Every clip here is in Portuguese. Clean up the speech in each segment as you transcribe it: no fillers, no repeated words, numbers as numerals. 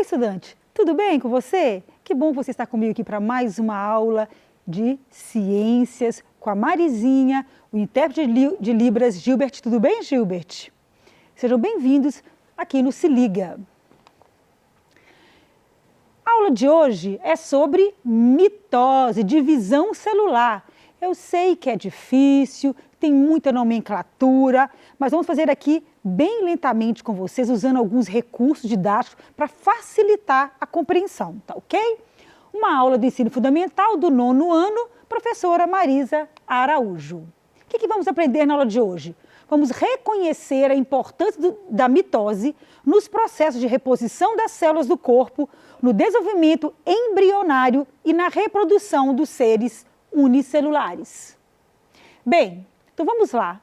Oi, estudante, tudo bem com você? Que bom você estar comigo aqui para mais uma aula de ciências com a Marizinha, o intérprete de Libras, Gilbert. Tudo bem, Gilbert? Sejam bem-vindos aqui no Se Liga. A aula de hoje é sobre mitose, divisão celular. Eu sei que é difícil, tem muita nomenclatura, mas vamos fazer aqui bem lentamente com vocês, usando alguns recursos didáticos para facilitar a compreensão, tá ok? Uma aula do ensino fundamental do 9º ano, professora Marisa Araújo. O que vamos aprender na aula de hoje? Vamos reconhecer a importância da mitose nos processos de reposição das células do corpo, no desenvolvimento embrionário e na reprodução dos seres unicelulares. Bem, então vamos lá.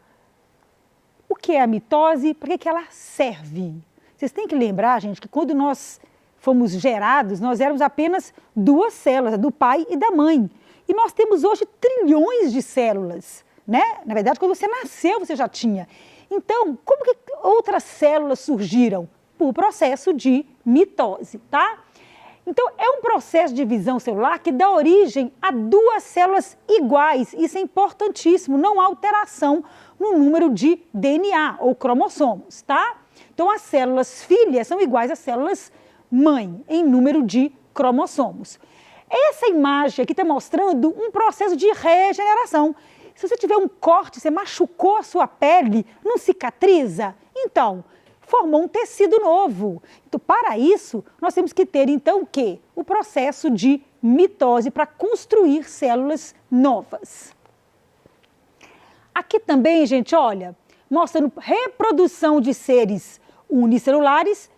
O que é a mitose? Para que ela serve? Vocês têm que lembrar, gente, que quando nós fomos gerados, nós éramos apenas duas células, a do pai e da mãe. E nós temos hoje trilhões de células, né? Na verdade, quando você nasceu, você já tinha. Então, como que outras células surgiram? Por processo de mitose, tá? Então, é um processo de divisão celular que dá origem a duas células iguais. Isso é importantíssimo, não há alteração no número de DNA ou cromossomos, tá? Então, as células filhas são iguais às células mãe em número de cromossomos. Essa imagem aqui está mostrando um processo de regeneração. Se você tiver um corte, você machucou a sua pele, não cicatriza? Então, formou um tecido novo. Então, para isso, nós temos que ter, então, o quê? O processo de mitose para construir células novas. Aqui também, gente, olha, mostrando reprodução de seres unicelulares.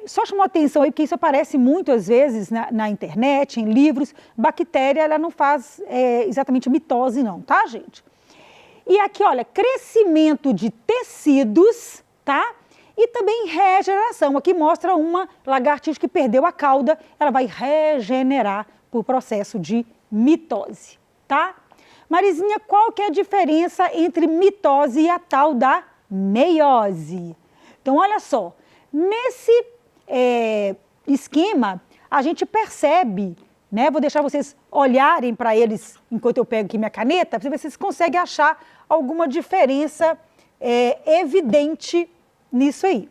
Só chamou atenção aí, porque isso aparece muito, às vezes, na internet, em livros. Bactéria, ela não faz exatamente mitose, não, tá, gente? E aqui, olha, crescimento de tecidos, tá? E também regeneração. Aqui mostra uma lagartixa que perdeu a cauda, ela vai regenerar por processo de mitose, tá? Marizinha, qual que é a diferença entre mitose e a tal da meiose? Então, olha só, nesse esquema, a gente percebe, né? Vou deixar vocês olharem para eles enquanto eu pego aqui minha caneta, para ver se vocês conseguem achar alguma diferença evidente nisso aí.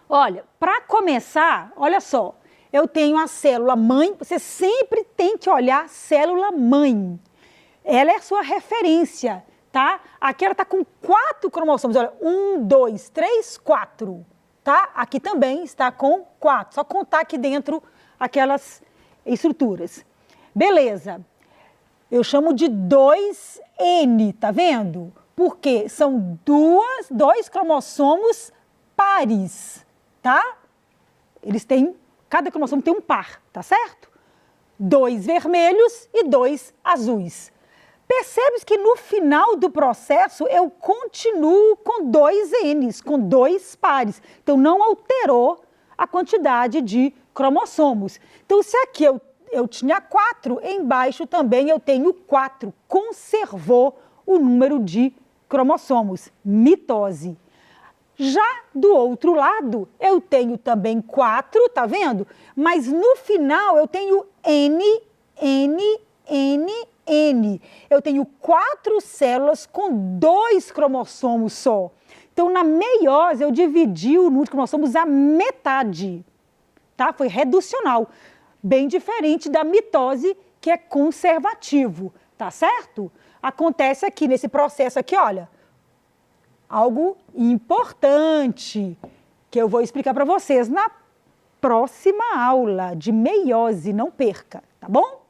Olha, para começar, olha só, eu tenho a célula mãe, você sempre tem que olhar a célula mãe. Ela é a sua referência, tá? Aqui ela está com 4 cromossomos, olha, 1, 2, 3, 4, tá? Aqui também está com 4, só contar aqui dentro aquelas estruturas. Beleza, eu chamo de 2N, tá vendo? Porque são dois cromossomos pares, tá? Cada cromossomo tem um par, tá certo? 2 vermelhos e 2 azuis. Percebe que no final do processo eu continuo com 2 Ns, com 2 pares. Então, não alterou a quantidade de cromossomos. Então, se aqui eu tinha 4, embaixo também eu tenho 4. Conservou o número de cromossomos, mitose. Já do outro lado, eu tenho também 4, tá vendo? Mas no final eu tenho N. Eu tenho 4 células com 2 cromossomos só. Então, na meiose, eu dividi o número de cromossomos à metade, tá? Foi reducional, bem diferente da mitose, que é conservativo, tá certo? Acontece aqui, nesse processo aqui, olha, algo importante que eu vou explicar para vocês na próxima aula de meiose, não perca, tá bom?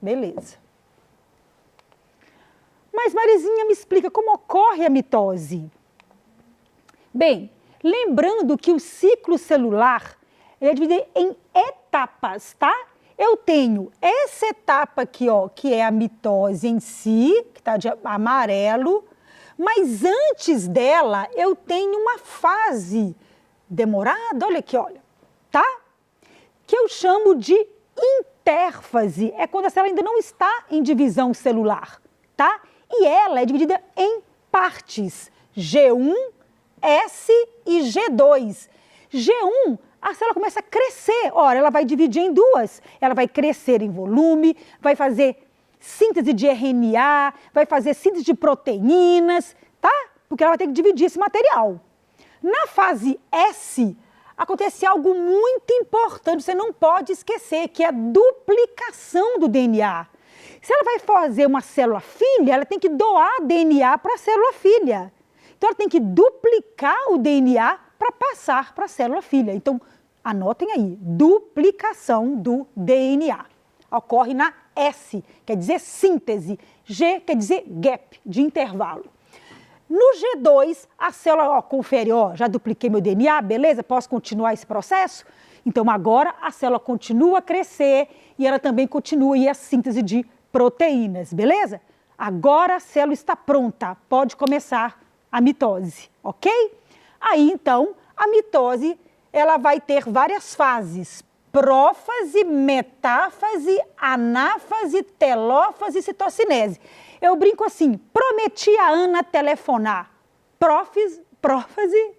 Beleza. Mas, Marizinha, me explica como ocorre a mitose. Bem, lembrando que o ciclo celular é dividido em etapas, tá? Eu tenho essa etapa aqui, ó, que é a mitose em si, que está de amarelo, mas antes dela eu tenho uma fase demorada, olha aqui, olha, tá? Que eu chamo de intérfase, é quando a célula ainda não está em divisão celular, tá? E ela é dividida em partes, G1, S e G2. G1, a célula começa a crescer. Ora, ela vai dividir em duas. Ela vai crescer em volume, vai fazer síntese de RNA, vai fazer síntese de proteínas, tá? Porque ela vai ter que dividir esse material. Na fase S, acontece algo muito importante, você não pode esquecer, que é a duplicação do DNA. Se ela vai fazer uma célula filha, ela tem que doar DNA para a célula filha. Então, ela tem que duplicar o DNA para passar para a célula filha. Então, anotem aí, duplicação do DNA. Ocorre na S, quer dizer síntese. G quer dizer gap, de intervalo. No G2, a célula, confere, já dupliquei meu DNA, beleza? Posso continuar esse processo? Então, agora a célula continua a crescer e ela também continua a síntese de proteínas, beleza? Agora a célula está pronta, pode começar a mitose, ok? Aí, então, a mitose, ela vai ter várias fases: prófase, metáfase, anáfase, telófase e citocinese. Eu brinco assim, prometi a Ana telefonar. Prófase,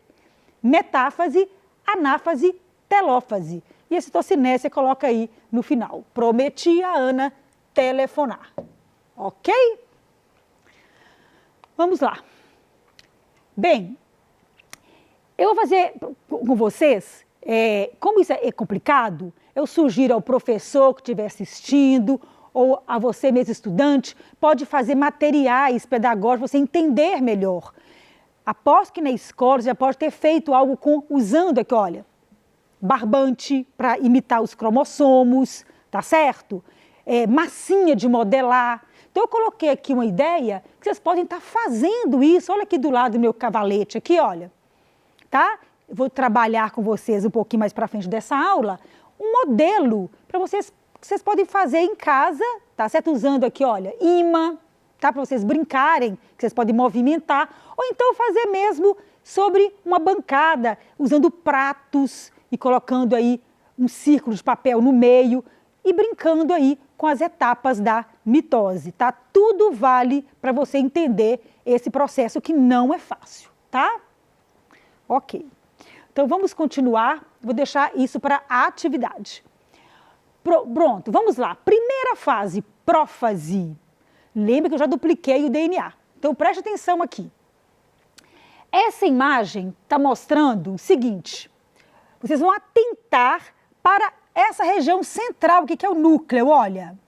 metáfase, anáfase, telófase. E a citocinese você coloca aí no final. Prometi a Ana telefonar. Ok? Vamos lá. Bem, eu vou fazer com vocês, como isso é complicado, eu sugiro ao professor que estiver assistindo, ou a você mesmo estudante, pode fazer materiais pedagógicos para você entender melhor. Aposto que na escola você já pode ter feito algo usando aqui, olha, barbante para imitar os cromossomos, tá certo? Massinha de modelar. Então eu coloquei aqui uma ideia que vocês podem estar fazendo isso. Olha aqui do lado do meu cavalete, aqui, olha. Tá? Eu vou trabalhar com vocês um pouquinho mais para frente dessa aula, um modelo para vocês que vocês podem fazer em casa, tá certo? Usando aqui, olha, imã, tá? Para vocês brincarem, que vocês podem movimentar, ou então fazer mesmo sobre uma bancada, usando pratos e colocando aí um círculo de papel no meio e brincando aí com as etapas da mitose, tá? Tudo vale para você entender esse processo que não é fácil, tá? Ok. Então, vamos continuar. Vou deixar isso para a atividade. Pronto, vamos lá. Primeira fase, prófase. Lembra que eu já dupliquei o DNA. Então, preste atenção aqui. Essa imagem está mostrando o seguinte. Vocês vão atentar para essa região central, que é o núcleo, olha.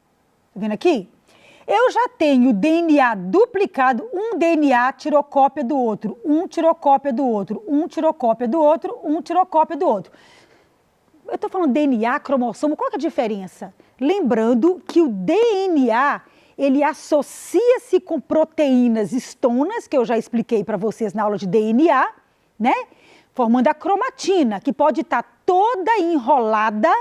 Tá vendo aqui? Eu já tenho DNA duplicado, um DNA tirou cópia do outro, um tirou cópia do outro, um tirou cópia do outro, um tirou cópia do outro. Eu estou falando DNA, cromossomo, qual que é a diferença? Lembrando que o DNA, ele associa-se com proteínas histonas, que eu já expliquei para vocês na aula de DNA, né? Formando a cromatina, que pode estar toda enrolada,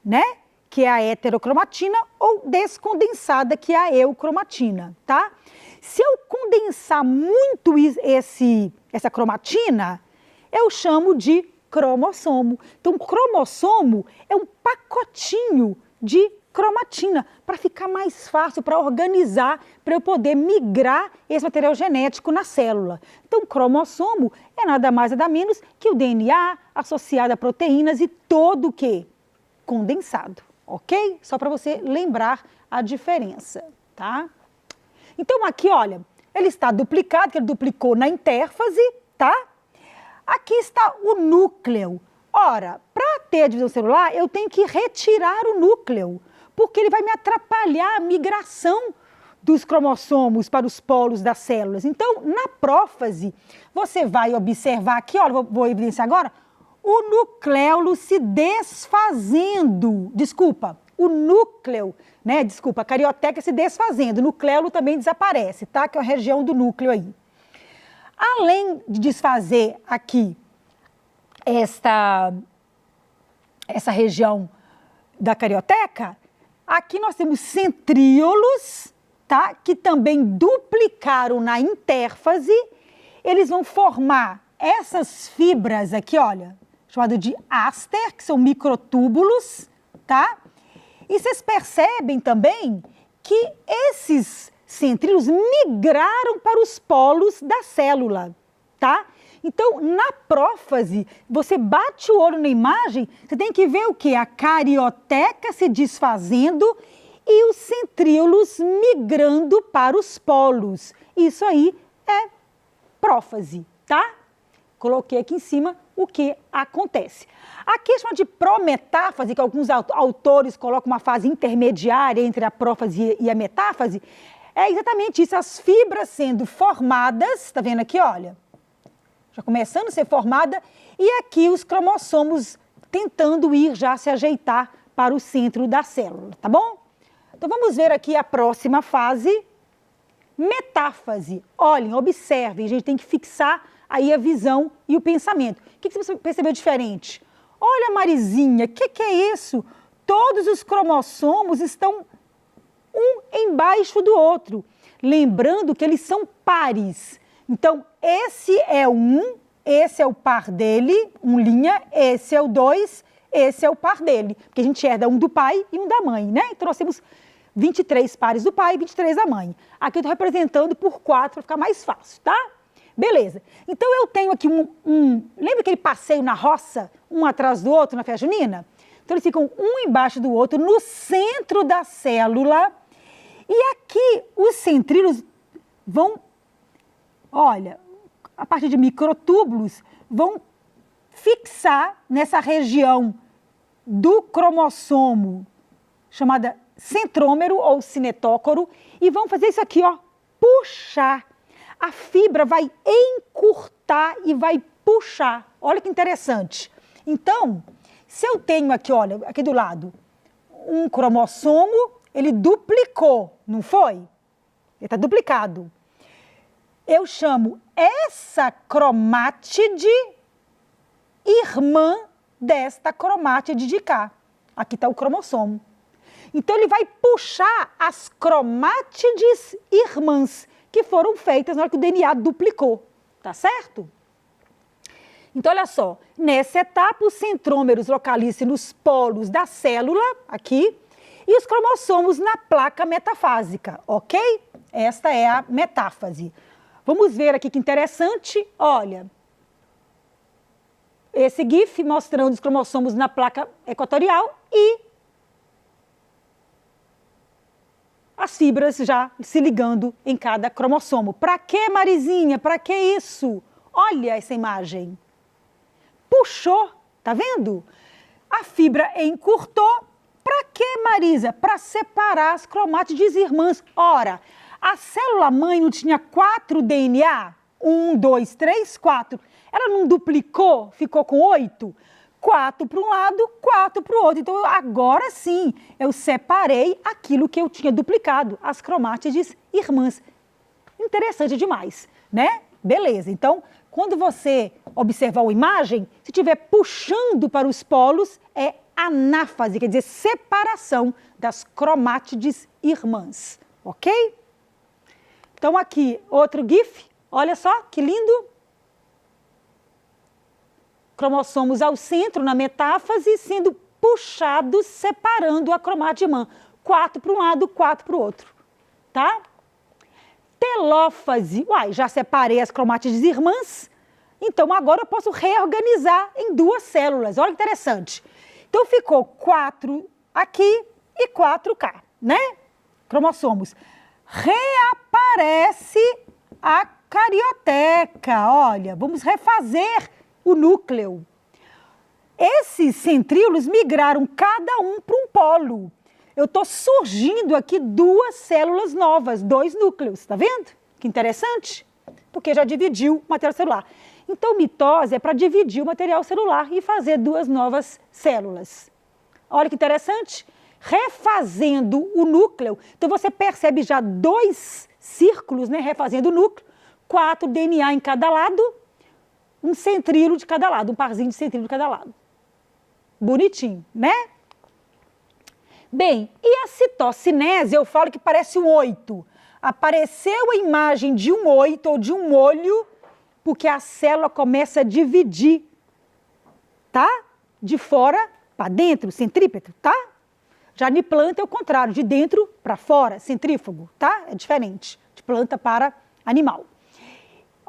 né? Que é a heterocromatina, ou descondensada, que é a eucromatina, tá? Se eu condensar muito essa cromatina, eu chamo de cromossomo. Então, cromossomo é um pacotinho de cromatina, para ficar mais fácil, para organizar, para eu poder migrar esse material genético na célula. Então, cromossomo é nada mais nada menos que o DNA associado a proteínas e todo o quê? Condensado, ok? Só para você lembrar a diferença, tá? Então, aqui, olha, ele está duplicado, que ele duplicou na intérfase, tá? Aqui está o núcleo. Ora, para ter a divisão celular, eu tenho que retirar o núcleo, porque ele vai me atrapalhar a migração dos cromossomos para os polos das células. Então, na prófase, você vai observar aqui, olha, vou evidenciar agora, o nucleolo se desfazendo. Desculpa, o núcleo, né? Desculpa, a carioteca se desfazendo, o nucleolo também desaparece, tá? Que é a região do núcleo aí. Além de desfazer aqui essa região da carioteca, aqui nós temos centríolos, tá? Que também duplicaram na intérfase. Eles vão formar essas fibras aqui, olha, chamado de áster, que são microtúbulos, tá? E vocês percebem também que esses centríolos migraram para os polos da célula, tá? Então, na prófase, você bate o olho na imagem, você tem que ver o quê? A carioteca se desfazendo e os centríolos migrando para os polos. Isso aí é prófase, tá? Coloquei aqui em cima o que acontece. Aqui chama de prometáfase, que alguns autores colocam uma fase intermediária entre a prófase e a metáfase. É exatamente isso, as fibras sendo formadas, tá vendo aqui, olha? Já começando a ser formada, e aqui os cromossomos tentando ir já se ajeitar para o centro da célula, tá bom? Então vamos ver aqui a próxima fase, metáfase. Olhem, observem, a gente tem que fixar aí a visão e o pensamento. O que você percebeu diferente? Olha, Marizinha, o que é isso? Todos os cromossomos estão um embaixo do outro. Lembrando que eles são pares. Então, esse é o 1, esse é o par dele, linha, esse é o 2, esse é o par dele. Porque a gente herda um do pai e um da mãe, né? Então, nós temos 23 pares do pai e 23 da mãe. Aqui eu estou representando por 4 para ficar mais fácil, tá? Beleza. Então, eu tenho aqui lembra aquele passeio na roça, um atrás do outro na festa junina? Então, eles ficam um embaixo do outro, no centro da célula. E aqui, os centríolos vão, olha, a partir de microtúbulos, vão fixar nessa região do cromossomo, chamada centrômero ou cinetócoro, e vão fazer isso aqui, ó, puxar. A fibra vai encurtar e vai puxar. Olha que interessante. Então, se eu tenho aqui, olha, aqui do lado, um cromossomo, ele duplicou, não foi? Ele está duplicado. Eu chamo essa cromátide irmã desta cromátide de cá. Aqui está o cromossomo. Então, ele vai puxar as cromátides irmãs que foram feitas na hora que o DNA duplicou. Tá certo? Então, olha só. Nessa etapa, os centrômeros localizam-se nos polos da célula, aqui, e os cromossomos na placa metafásica, ok? Esta é a metáfase. Vamos ver aqui que interessante, olha. Esse GIF mostrando os cromossomos na placa equatorial e as fibras já se ligando em cada cromossomo. Para que, Marizinha? Para que isso? Olha essa imagem. Puxou, tá vendo? A fibra encurtou. Para que, Marisa? Para separar as cromátides irmãs. Ora, a célula-mãe não tinha 4 DNA? 1, 2, 3, 4. Ela não duplicou? Ficou com 8? 4 para um lado, 4 para o outro. Então, agora sim, eu separei aquilo que eu tinha duplicado, as cromátides irmãs. Interessante demais, né? Beleza. Então, quando você observar a imagem, se estiver puxando para os polos, é anáfase, quer dizer, separação das cromátides irmãs, ok? Então, aqui, outro GIF, olha só, que lindo. Cromossomos ao centro, na metáfase, sendo puxados, separando a cromátide irmã. 4 para um lado, 4 para o outro, tá? Telófase, já separei as cromátides irmãs, então agora eu posso reorganizar em 2 células, olha que interessante. Então, ficou 4 aqui e 4 cá, né? Cromossomos. Reaparece a carioteca, olha, vamos refazer o núcleo. Esses centríolos migraram cada um para um polo. Eu estou surgindo aqui 2 células novas, 2 núcleos, tá vendo? Que interessante, porque já dividiu o material celular. Então, mitose é para dividir o material celular e fazer 2 novas células. Olha que interessante. Refazendo o núcleo. Então, você percebe já 2 círculos, né? Refazendo o núcleo. 4 DNA em cada lado. Um centríolo de cada lado. Um parzinho de centríolo de cada lado. Bonitinho, né? Bem, e a citocinese, eu falo que parece um 8. Apareceu a imagem de um 8 ou de um olho, porque a célula começa a dividir, tá? De fora para dentro, centrípeto, tá? Já de planta é o contrário, de dentro para fora, centrífugo, tá? É diferente, de planta para animal.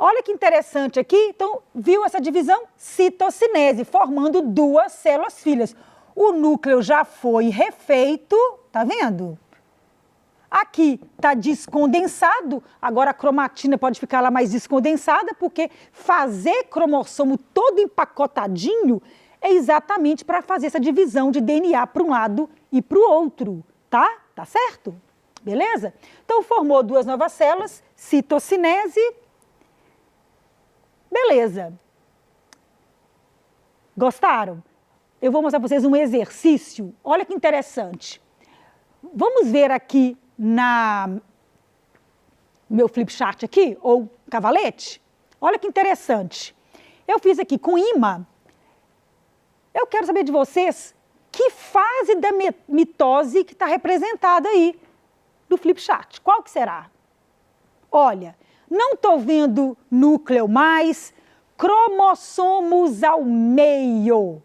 Olha que interessante aqui. Então, viu essa divisão? Citocinese, formando duas células filhas. O núcleo já foi refeito, tá vendo? Aqui está descondensado, agora a cromatina pode ficar lá mais descondensada, porque fazer cromossomo todo empacotadinho é exatamente para fazer essa divisão de DNA para um lado e para o outro, tá? Tá certo? Beleza? Então, formou duas novas células, citocinese. Beleza. Gostaram? Eu vou mostrar para vocês um exercício. Olha que interessante. Vamos ver aqui no meu flip chart aqui, ou cavalete. Olha que interessante. Eu fiz aqui com imã. Eu quero saber de vocês que fase da mitose que está representada aí no flip chart. Qual que será? Olha, não estou vendo núcleo mais, cromossomos ao meio.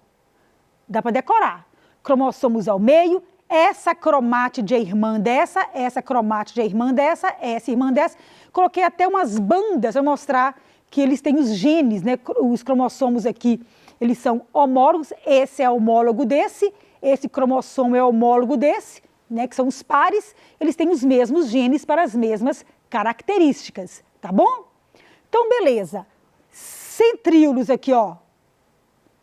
Dá para decorar. Cromossomos ao meio, essa cromátide é irmã dessa, essa cromátide é irmã dessa, essa irmã dessa. Coloquei até umas bandas para mostrar que eles têm os genes, né? Os cromossomos aqui, eles são homólogos, esse é homólogo desse, esse cromossomo é homólogo desse, né? Que são os pares, eles têm os mesmos genes para as mesmas características, tá bom? Então, beleza. Centríolos aqui, ó,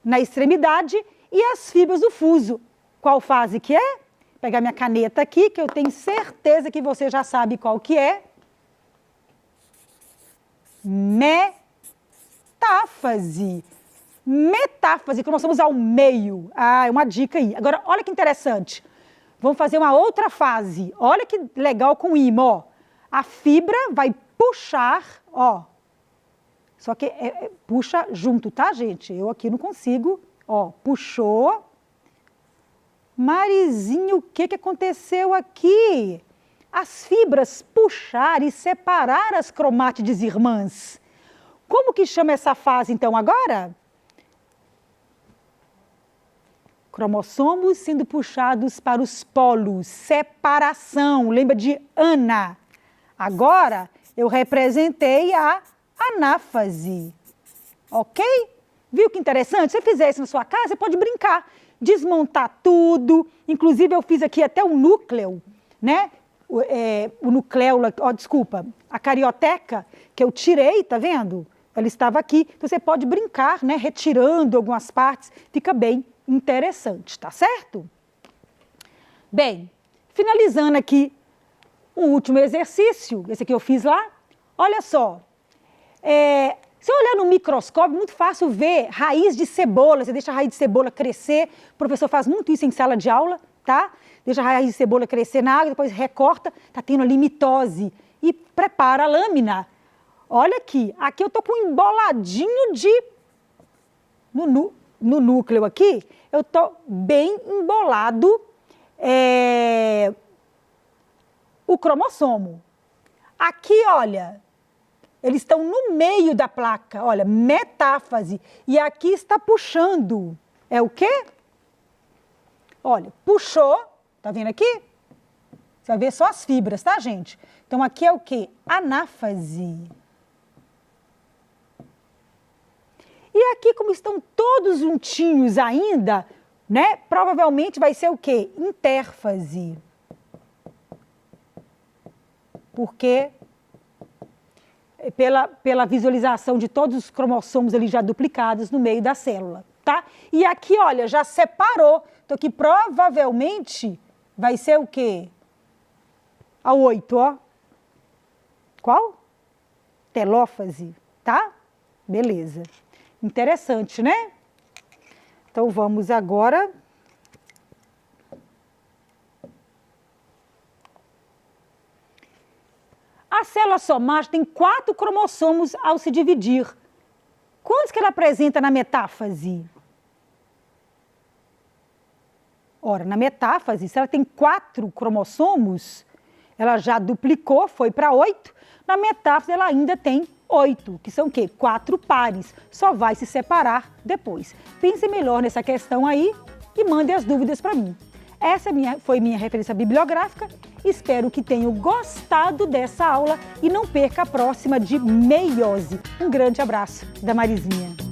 na extremidade e as fibras do fuso. Qual fase que é? Vou pegar minha caneta aqui, que eu tenho certeza que você já sabe qual que é. Metáfase. Metáfase, cromossomos ao meio. Ah, é uma dica aí. Agora, olha que interessante. Vamos fazer uma outra fase. Olha que legal com imã, ó. A fibra vai puxar, ó. Só que puxa junto, tá, gente? Eu aqui não consigo. Ó, puxou. Marizinho, o que aconteceu aqui? As fibras puxar e separar as cromátides irmãs. Como que chama essa fase, então, agora? Cromossomos sendo puxados para os polos. Separação. Lembra de Ana? Agora, eu representei a anáfase. Ok? Viu que interessante? Se você fizer isso na sua casa, você pode brincar. Desmontar tudo. Inclusive, eu fiz aqui até um núcleo, né? O nucleolo, ó, desculpa, a carioteca que eu tirei, tá vendo? Ela estava aqui. Então, você pode brincar, né? Retirando algumas partes. Fica bem interessante, tá certo? Bem, finalizando aqui um último exercício, esse aqui eu fiz lá. Olha só. Se eu olhar no microscópio, é muito fácil ver raiz de cebola. Você deixa a raiz de cebola crescer. O professor faz muito isso em sala de aula, tá? Deixa a raiz de cebola crescer na água, depois recorta, tá tendo ali mitose. E prepara a lâmina. Olha aqui. Aqui eu tô com um emboladinho de... No núcleo aqui, eu tô bem embolado o cromossomo. Aqui, olha... Eles estão no meio da placa, olha, metáfase. E aqui está puxando. É o quê? Olha, puxou, tá vendo aqui? Você vai ver só as fibras, tá, gente? Então, aqui é o quê? Anáfase. E aqui, como estão todos juntinhos ainda, né? Provavelmente vai ser o quê? Intérfase. Porque... Pela visualização de todos os cromossomos ali já duplicados no meio da célula, tá? E aqui, olha, já separou. Então, aqui provavelmente vai ser o quê? A 8, ó. Qual? Telófase, tá? Beleza. Interessante, né? Então, vamos agora... A célula somática tem 4 cromossomos ao se dividir. Quantos que ela apresenta na metáfase? Ora, na metáfase, se ela tem 4 cromossomos, ela já duplicou, foi para 8. Na metáfase, ela ainda tem 8, que são o quê? 4 pares. Só vai se separar depois. Pense melhor nessa questão aí e mande as dúvidas para mim. Essa foi minha referência bibliográfica Espero que tenham gostado dessa aula e não perca a próxima de meiose. Um grande abraço da Marizinha.